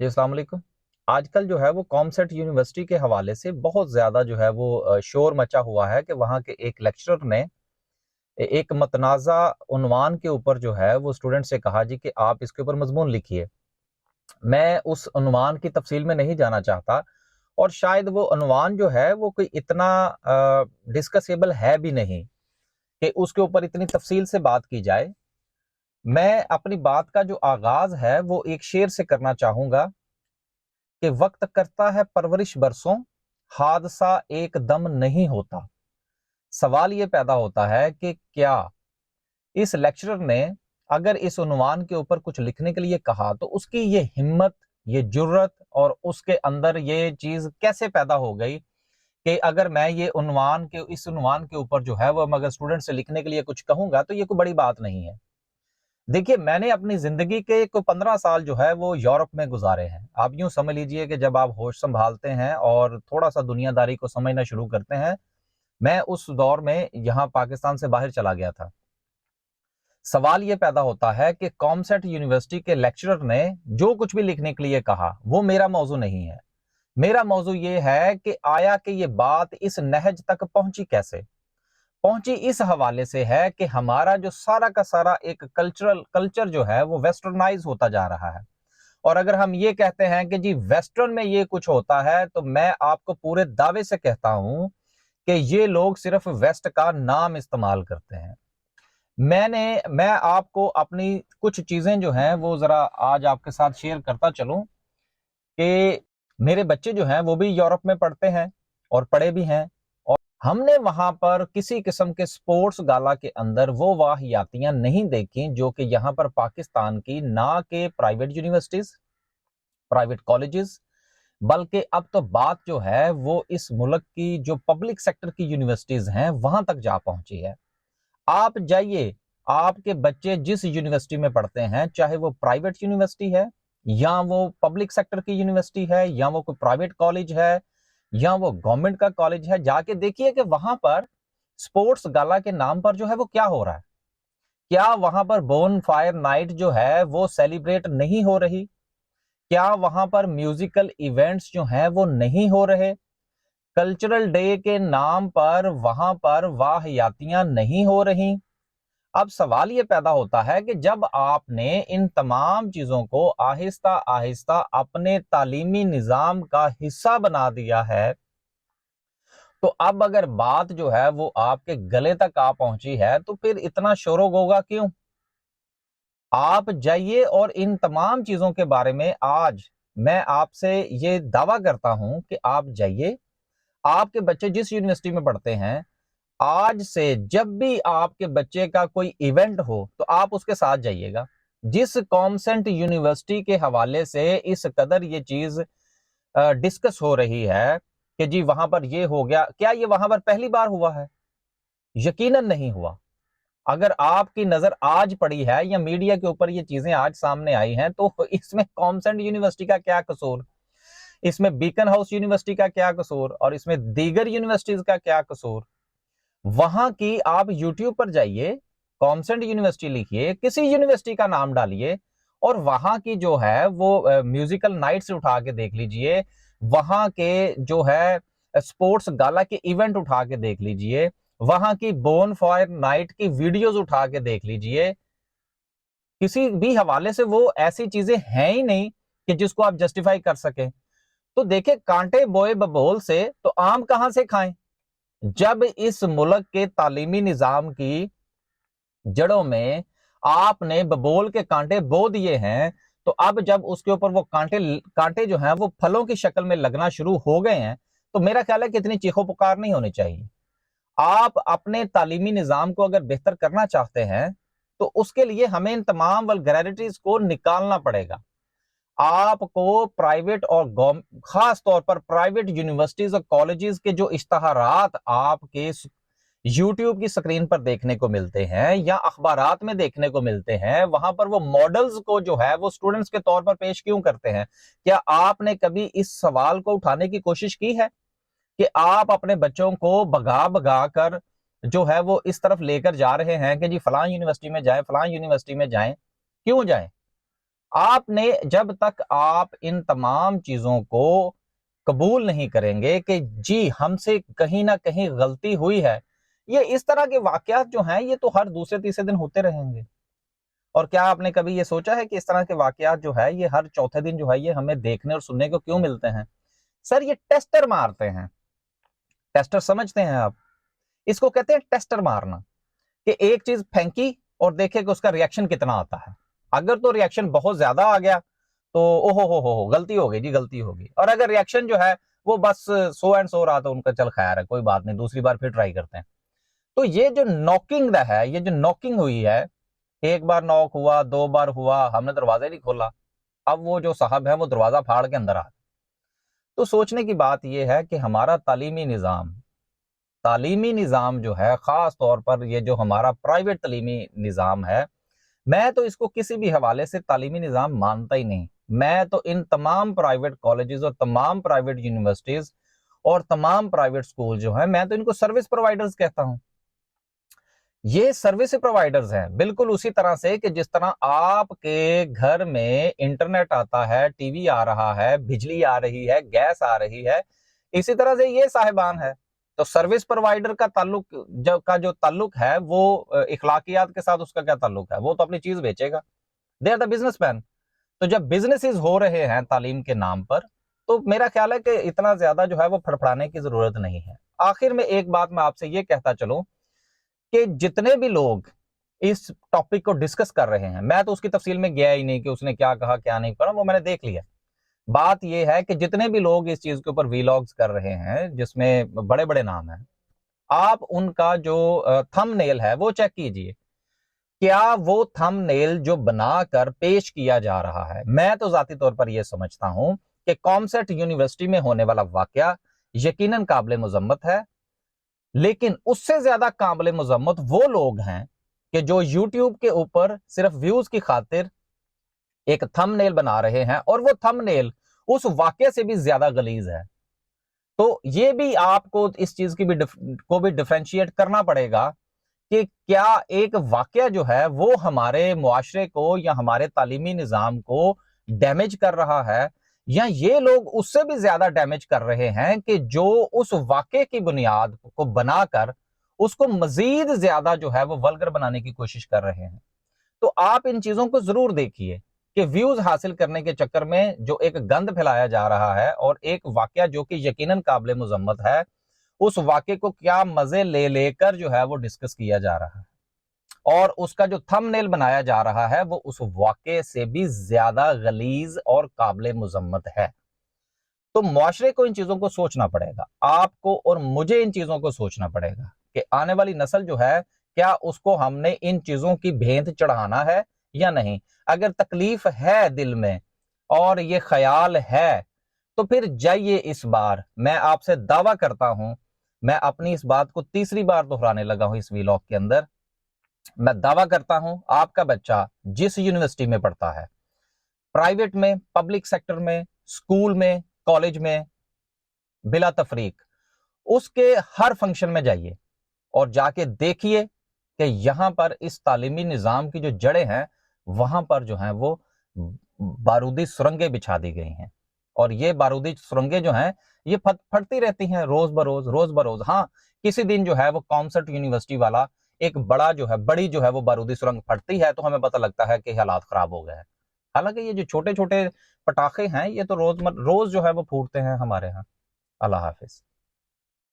جی السلام علیکم۔ آج کل جو ہے وہ کامسیٹ یونیورسٹی کے حوالے سے بہت زیادہ جو ہے وہ شور مچا ہوا ہے کہ وہاں کے ایک لیکچرر نے ایک متنازع عنوان کے اوپر جو ہے وہ اسٹوڈنٹ سے کہا جی کہ آپ اس کے اوپر مضمون لکھیے۔ میں اس عنوان کی تفصیل میں نہیں جانا چاہتا، اور شاید وہ عنوان جو ہے وہ کوئی اتنا ڈسکسیبل ہے بھی نہیں کہ اس کے اوپر اتنی تفصیل سے بات کی جائے۔ میں اپنی بات کا جو آغاز ہے وہ ایک شعر سے کرنا چاہوں گا کہ وقت کرتا ہے پرورش برسوں، حادثہ ایک دم نہیں ہوتا۔ سوال یہ پیدا ہوتا ہے کہ کیا اس لیکچرر نے اگر اس عنوان کے اوپر کچھ لکھنے کے لیے کہا تو اس کی یہ ہمت، یہ جرت اور اس کے اندر یہ چیز کیسے پیدا ہو گئی کہ اگر میں اس عنوان کے اوپر جو ہے وہ اگر اسٹوڈنٹ سے لکھنے کے لیے کچھ کہوں گا تو یہ کوئی بڑی بات نہیں ہے۔ دیکھیے، میں نے اپنی زندگی کے 15 سال جو ہے وہ یورپ میں گزارے ہیں۔ آپ یوں سمجھ لیجئے کہ جب آپ ہوش سنبھالتے ہیں اور تھوڑا سا دنیا داری کو سمجھنا شروع کرتے ہیں، میں اس دور میں یہاں پاکستان سے باہر چلا گیا تھا۔ سوال یہ پیدا ہوتا ہے کہ کامسیٹ یونیورسٹی کے لیکچرر نے جو کچھ بھی لکھنے کے لیے کہا وہ میرا موضوع نہیں ہے۔ میرا موضوع یہ ہے کہ آیا کہ یہ بات اس نہج تک پہنچی کیسے؟ پہنچی اس حوالے سے ہے کہ ہمارا جو سارا کا سارا ایک کلچر جو ہے وہ ویسٹرنائز ہوتا جا رہا ہے۔ اور اگر ہم یہ کہتے ہیں کہ جی ویسٹرن میں یہ کچھ ہوتا ہے، تو میں آپ کو پورے دعوے سے کہتا ہوں کہ یہ لوگ صرف ویسٹ کا نام استعمال کرتے ہیں۔ میں آپ کو اپنی کچھ چیزیں جو ہیں وہ ذرا آج آپ کے ساتھ شیئر کرتا چلوں کہ میرے بچے جو ہیں وہ بھی یورپ میں پڑھتے ہیں اور پڑھے بھی ہیں، اور ہم نے وہاں پر کسی قسم کے سپورٹس گالا کے اندر وہ واہیاتیاں نہیں دیکھیں جو کہ یہاں پر پاکستان کی نہ کہ پرائیویٹ یونیورسٹیز، پرائیویٹ کالجز، بلکہ اب تو بات جو ہے وہ اس ملک کی جو پبلک سیکٹر کی یونیورسٹیز ہیں وہاں تک جا پہنچی ہے۔ آپ جائیے، آپ کے بچے جس یونیورسٹی میں پڑھتے ہیں، چاہے وہ پرائیویٹ یونیورسٹی ہے یا وہ پبلک سیکٹر کی یونیورسٹی ہے یا وہ کوئی پرائیویٹ کالج ہے یا وہ گورنمنٹ کا کالج ہے، جا کے دیکھیے کہ وہاں پر سپورٹس گالا کے نام پر جو ہے وہ کیا ہو رہا ہے۔ کیا وہاں پر بون فائر نائٹ جو ہے وہ سیلیبریٹ نہیں ہو رہی؟ کیا وہاں پر میوزیکل ایونٹس جو ہیں وہ نہیں ہو رہے؟ کلچرل ڈے کے نام پر وہاں پر واہیاتیاں نہیں ہو رہی؟ اب سوال یہ پیدا ہوتا ہے کہ جب آپ نے ان تمام چیزوں کو آہستہ آہستہ اپنے تعلیمی نظام کا حصہ بنا دیا ہے، تو اب اگر بات جو ہے وہ آپ کے گلے تک آ پہنچی ہے تو پھر اتنا شور و غوغا کیوں؟ آپ جائیے اور ان تمام چیزوں کے بارے میں آج میں آپ سے یہ دعویٰ کرتا ہوں کہ آپ جائیے، آپ کے بچے جس یونیورسٹی میں پڑھتے ہیں، آج سے جب بھی آپ کے بچے کا کوئی ایونٹ ہو تو آپ اس کے ساتھ جائیے گا۔ جس کامسیٹ یونیورسٹی کے حوالے سے اس قدر یہ چیز ڈسکس ہو رہی ہے کہ جی وہاں پر یہ ہو گیا، کیا یہ وہاں پر پہلی بار ہوا ہے؟ یقیناً نہیں ہوا۔ اگر آپ کی نظر آج پڑی ہے یا میڈیا کے اوپر یہ چیزیں آج سامنے آئی ہیں تو اس میں کامسیٹ یونیورسٹی کا کیا قصور؟ اس میں بیکن ہاؤس یونیورسٹی کا کیا قصور؟ اور اس میں دیگر یونیورسٹیز کا کیا قصور؟ وہاں کی آپ یوٹیوب پر جائیے، کامسیٹ یونیورسٹی لکھیے، کسی یونیورسٹی کا نام ڈالیے اور وہاں کی جو ہے وہ میوزیکل نائٹس اٹھا کے دیکھ لیجئے، وہاں کے جو ہے سپورٹس گالا کے ایونٹ اٹھا کے دیکھ لیجئے، وہاں کی بون فائر نائٹ کی ویڈیوز اٹھا کے دیکھ لیجئے۔ کسی بھی حوالے سے وہ ایسی چیزیں ہیں ہی نہیں کہ جس کو آپ جسٹیفائی کر سکیں۔ تو دیکھیں، کانٹے بوئے ببول سے تو آم کہاں سے کھائیں؟ جب اس ملک کے تعلیمی نظام کی جڑوں میں آپ نے ببول کے کانٹے بو دیے ہیں، تو اب جب اس کے اوپر وہ کانٹے جو ہیں وہ پھلوں کی شکل میں لگنا شروع ہو گئے ہیں، تو میرا خیال ہے کہ اتنی چیخو پکار نہیں ہونی چاہیے۔ آپ اپنے تعلیمی نظام کو اگر بہتر کرنا چاہتے ہیں تو اس کے لیے ہمیں ان تمام ولگریٹیز کو نکالنا پڑے گا۔ آپ کو پرائیویٹ اور خاص طور پر پرائیویٹ یونیورسٹیز اور کالجز کے جو اشتہارات آپ کے یوٹیوب کی سکرین پر دیکھنے کو ملتے ہیں یا اخبارات میں دیکھنے کو ملتے ہیں، وہاں پر وہ ماڈلز کو جو ہے وہ سٹوڈنٹس کے طور پر پیش کیوں کرتے ہیں؟ کیا آپ نے کبھی اس سوال کو اٹھانے کی کوشش کی ہے کہ آپ اپنے بچوں کو بھگا بھگا کر جو ہے وہ اس طرف لے کر جا رہے ہیں کہ جی فلاں یونیورسٹی میں جائیں، فلاں یونیورسٹی میں جائیں؟ کیوں جائیں؟ آپ نے جب تک آپ ان تمام چیزوں کو قبول نہیں کریں گے کہ جی ہم سے کہیں نہ کہیں غلطی ہوئی ہے، یہ اس طرح کے واقعات جو ہیں یہ تو ہر دوسرے تیسرے دن ہوتے رہیں گے۔ اور کیا آپ نے کبھی یہ سوچا ہے کہ اس طرح کے واقعات جو ہے یہ ہر چوتھے دن جو ہے یہ ہمیں دیکھنے اور سننے کو کیوں ملتے ہیں؟ سر یہ ٹیسٹر مارتے ہیں۔ ٹیسٹر سمجھتے ہیں آپ؟ اس کو کہتے ہیں ٹیسٹر مارنا، کہ ایک چیز پھینکی اور دیکھے کہ اس کا ریاکشن کتنا آتا ہے۔ اگر تو ریاکشن بہت زیادہ آ گیا تو ہو غلطی ہو گئی جی، غلطی ہوگی۔ اور اگر ریاکشن جو ہے وہ بس سو اینڈ سو رہا تو ان کا چل خیر ہے، کوئی بات نہیں، دوسری بار پھر ٹرائی کرتے ہیں۔ تو یہ جو نوکنگ ہے، یہ جو نوکنگ ہوئی ہے، ایک بار نوک ہوا، دو بار ہوا، ہم نے دروازہ نہیں کھولا، اب وہ جو صاحب ہے وہ دروازہ پھاڑ کے اندر آ گئے۔ تو سوچنے کی بات یہ ہے کہ ہمارا تعلیمی نظام جو ہے، خاص طور پر یہ جو ہمارا پرائیویٹ تعلیمی نظام ہے، میں تو اس کو کسی بھی حوالے سے تعلیمی نظام مانتا ہی نہیں۔ میں تو ان تمام پرائیویٹ کالجز اور تمام پرائیویٹ یونیورسٹیز اور تمام پرائیویٹ سکول جو ہیں، میں تو ان کو سروس پرووائیڈرز کہتا ہوں۔ یہ سروس پرووائیڈرز ہیں، بالکل اسی طرح سے کہ جس طرح آپ کے گھر میں انٹرنیٹ آتا ہے، ٹی وی آ رہا ہے، بجلی آ رہی ہے، گیس آ رہی ہے، اسی طرح سے یہ صاحبان ہے۔ تو سروس پرووائیڈر کا جو تعلق ہے وہ اخلاقیات کے ساتھ اس کا کیا تعلق ہے؟ وہ تو اپنی چیز بیچے گا، they are the business man. تو جب بزنسز ہو رہے ہیں تعلیم کے نام پر، تو میرا خیال ہے کہ اتنا زیادہ جو ہے وہ پھڑپڑانے کی ضرورت نہیں ہے۔ آخر میں ایک بات میں آپ سے یہ کہتا چلوں کہ جتنے بھی لوگ اس ٹاپک کو ڈسکس کر رہے ہیں، میں تو اس کی تفصیل میں گیا ہی نہیں کہ اس نے کیا کہا کیا نہیں کہا، وہ میں نے دیکھ لیا۔ بات یہ ہے کہ جتنے بھی لوگ اس چیز کے اوپر ویلاگز کر رہے ہیں جس میں بڑے بڑے نام ہیں، آپ ان کا جو تھم نیل ہے وہ چیک کیجئے۔ کیا وہ تھم نیل جو بنا کر پیش کیا جا رہا ہے، میں تو ذاتی طور پر یہ سمجھتا ہوں کہ کامسیٹ یونیورسٹی میں ہونے والا واقعہ یقیناً قابل مذمت ہے، لیکن اس سے زیادہ قابل مذمت وہ لوگ ہیں کہ جو یوٹیوب کے اوپر صرف ویوز کی خاطر ایک تھم نیل بنا رہے ہیں، اور وہ تھم نیل اس واقعے سے بھی زیادہ غلیظ ہے۔ تو یہ بھی آپ کو اس چیز کی بھی ڈیفرینشیٹ کرنا پڑے گا کہ کیا ایک واقعہ جو ہے وہ ہمارے معاشرے کو یا ہمارے تعلیمی نظام کو ڈیمیج کر رہا ہے، یا یہ لوگ اس سے بھی زیادہ ڈیمیج کر رہے ہیں کہ جو اس واقعے کی بنیاد کو بنا کر اس کو مزید زیادہ جو ہے وہ ولگر بنانے کی کوشش کر رہے ہیں۔ تو آپ ان چیزوں کو ضرور دیکھیے کہ ویوز حاصل کرنے کے چکر میں جو ایک گند پھیلایا جا رہا ہے، اور ایک واقعہ جو کہ یقیناً قابل مذمت ہے، اس واقعے کو کیا مزے لے لے کر جو ہے وہ ڈسکس کیا جا رہا ہے، اور اس کا جو تھم نیل بنایا جا رہا ہے وہ اس واقعے سے بھی زیادہ غلیظ اور قابل مذمت ہے۔ تو معاشرے کو ان چیزوں کو سوچنا پڑے گا، آپ کو اور مجھے ان چیزوں کو سوچنا پڑے گا کہ آنے والی نسل جو ہے کیا اس کو ہم نے ان چیزوں کی بھینت چڑھانا ہے یا نہیں۔ اگر تکلیف ہے دل میں اور یہ خیال ہے تو پھر جائیے، اس بار میں آپ سے دعویٰ کرتا ہوں، میں اپنی اس بات کو تیسری بار دہرانے لگا ہوں اس ویلاگ کے اندر، میں دعویٰ کرتا ہوں آپ کا بچہ جس یونیورسٹی میں پڑھتا ہے، پرائیویٹ میں، پبلک سیکٹر میں، سکول میں، کالج میں، بلا تفریق اس کے ہر فنکشن میں جائیے اور جا کے دیکھیے کہ یہاں پر اس تعلیمی نظام کی جو جڑیں ہیں وہاں پر جو ہیں وہ بارودی سرنگیں بچھا دی گئی ہیں، اور یہ بارودی سرنگیں جو ہیں یہ پھٹتی رہتی ہیں روز بروز۔ ہاں، کسی دن جو ہے وہ کامسیٹ یونیورسٹی والا ایک بڑی جو ہے وہ بارودی سرنگ پھٹتی ہے تو ہمیں پتہ لگتا ہے کہ حالات خراب ہو گئے ہیں۔ حالانکہ یہ جو چھوٹے چھوٹے پٹاخے ہیں یہ تو روز جو ہے وہ پھوٹتے ہیں ہمارے ہاں۔ اللہ حافظ۔